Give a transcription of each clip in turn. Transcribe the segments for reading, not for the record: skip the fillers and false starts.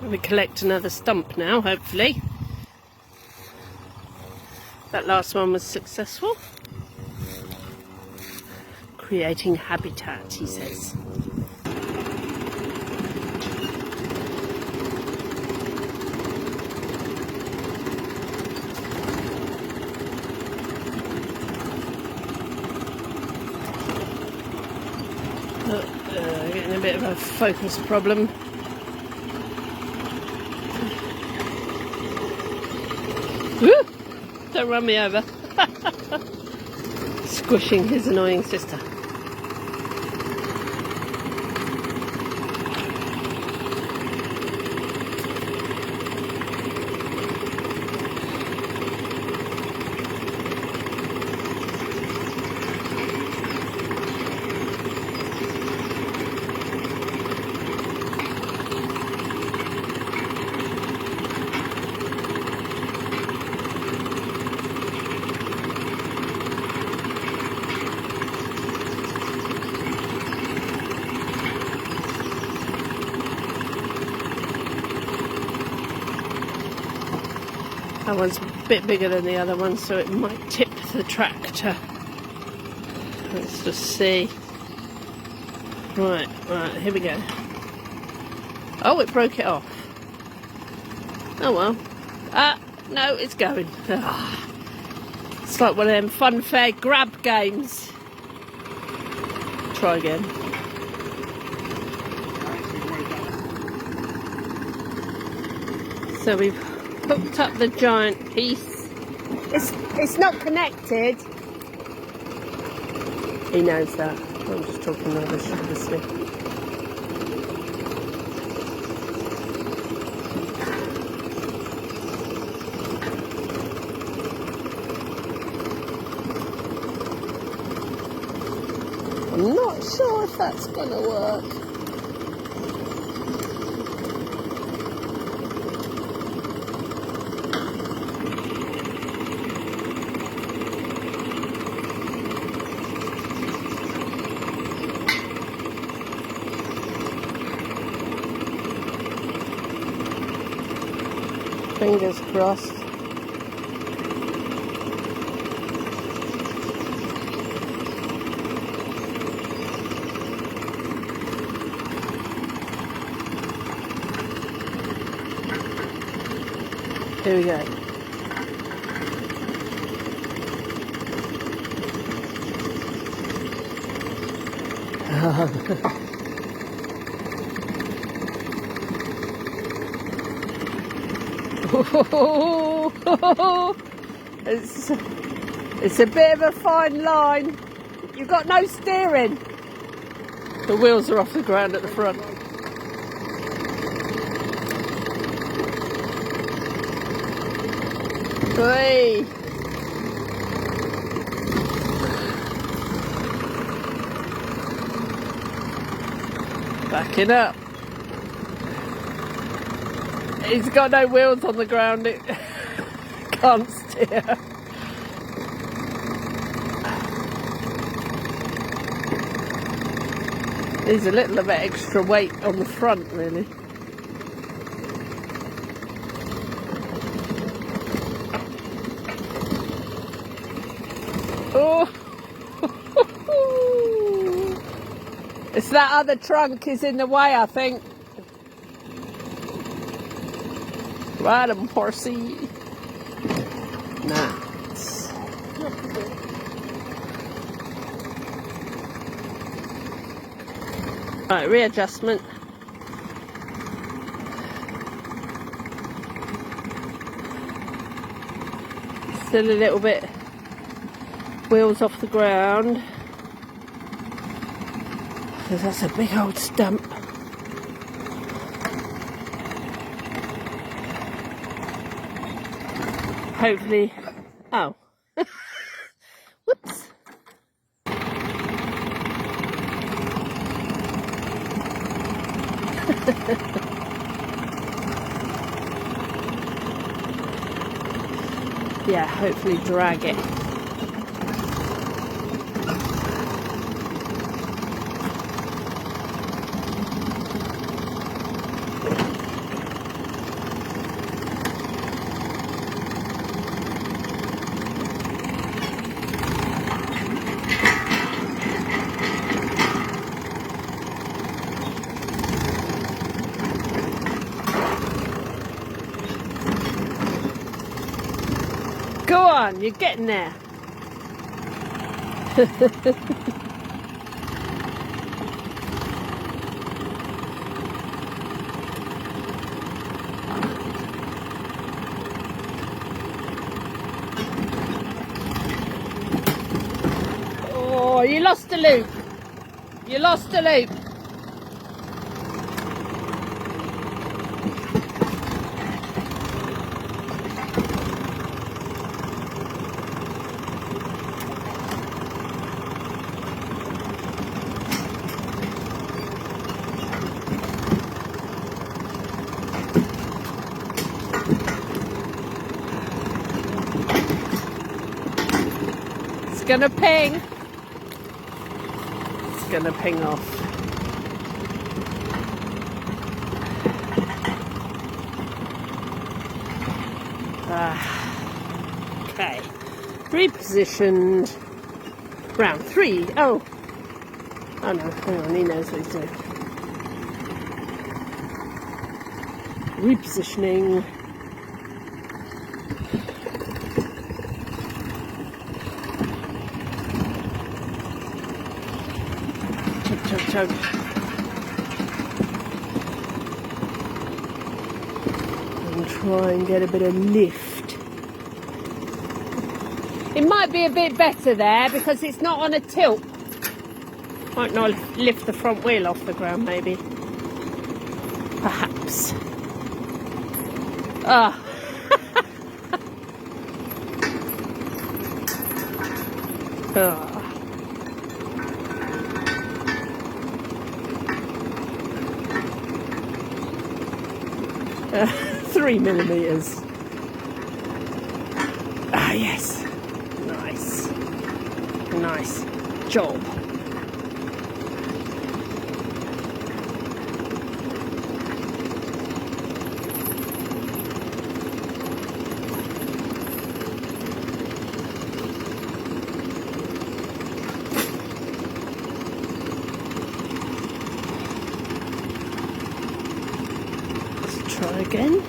We collect another stump now, hopefully. That last one was successful. Creating habitat, he says. Getting a bit of a focus problem. Woo! Don't run me over. Squishing his annoying sister. That one's a bit bigger than the other one, so it might tip the tractor. Let's just see. Right, here we go. Oh, it broke it off. Oh well. No, it's going. It's like one of them funfair grab games. Try again. So we've hooked up the giant piece. It's not connected. He knows that. I'm just talking rubbish, obviously. I'm not sure if that's gonna work. Fingers crossed. Here we go. It's a bit of a fine line. You've got no steering. The wheels are off the ground at the front. Hey. Backing up. He's got no wheels on the ground, it can't steer. There's a little bit extra weight on the front, really. Oh! It's that other trunk is in the way, I think. Ride 'em, horsey. Nice. Right, readjustment. Still a little bit wheels off the ground. Because that's a big old stump. Hopefully. Oh. Whoops. Yeah, hopefully drag it. Go on, you're getting there. Oh, you lost the loop. You lost the loop. It's gonna ping. It's gonna ping off. Okay, repositioned. Round 3. Oh no, hang on, he knows what he's doing. Repositioning. Chug, chug, chug. And try and get a bit of lift. It might be a bit better there because it's not on a tilt. Might not lift the front wheel off the ground, maybe. Perhaps. Ah. 3 millimeters. Ah, yes. Nice. Nice job. Try again.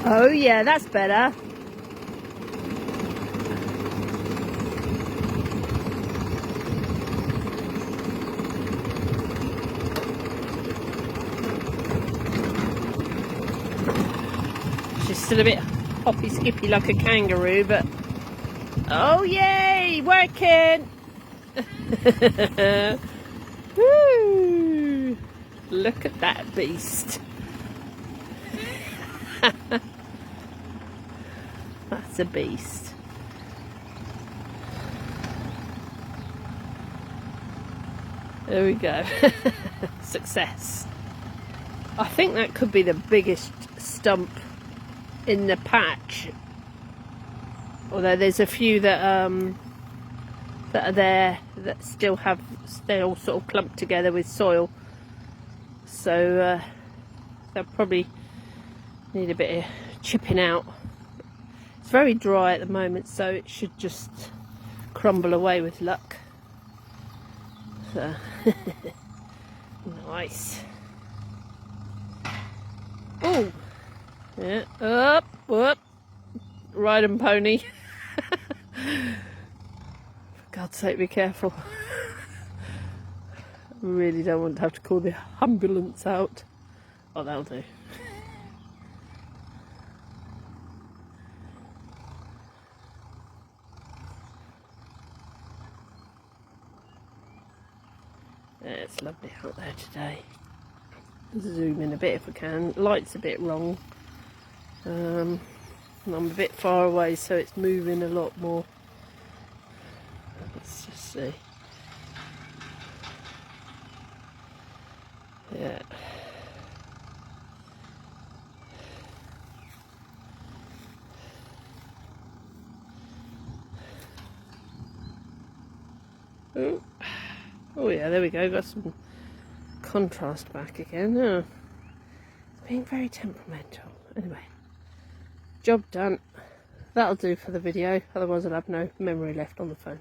Oh yeah, that's better. She's still a bit hoppy skippy like a kangaroo, but oh yay, working. Woo! Look at that beast. That's a beast. There we go. Success. I think that could be the biggest stump in the patch. Although there's a few that are there that still have, they're all sort of clumped together with soil. So they'll probably need a bit of chipping out. It's very dry at the moment, so it should just crumble away with luck. So nice. Oh, yeah, up, whoop, ride and pony. For God's sake, be careful. I really don't want to have to call the ambulance out. Oh, that'll do. Yeah, it's lovely out there today. Zoom in a bit if I can. Light's a bit wrong. And I'm a bit far away, so it's moving a lot more. Let's just see. Yeah. Oh yeah, there we go. Got some contrast back again. Oh, it's being very temperamental. Anyway, job done. That'll do for the video. Otherwise, I'll have no memory left on the phone.